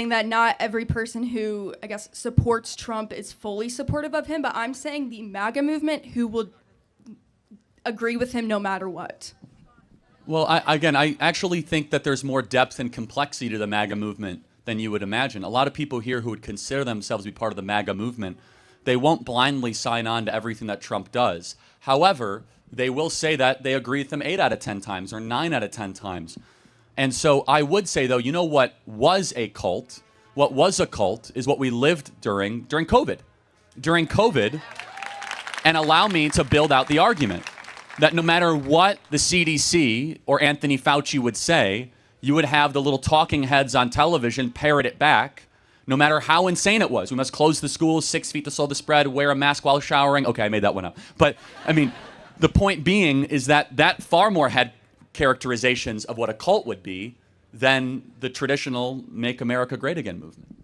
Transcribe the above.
that not every person who, I guess, supports Trump is fully supportive of him, but I'm saying the MAGA movement who will agree with him no matter what. Well, I actually think that there's more depth and complexity to the MAGA movement than you would imagine. A lot of people here who would consider themselves to be part of the MAGA movement, they won't blindly sign on to everything that Trump does. However, they will say that they agree with him 8 out of 10 times or 9 out of 10 times. And so I would say, though, you know what was a cult? What was a cult is what we lived during COVID. During COVID, and allow me to build out the argument that no matter what the CDC or Anthony Fauci would say, you would have the little talking heads on television parrot it back, no matter how insane it was. We must close the schools, 6 feet to slow the spread, wear a mask while showering. Okay, I made that one up. But, I mean, the point being is that far more had characterizations of what a cult would be than the traditional Make America Great Again movement.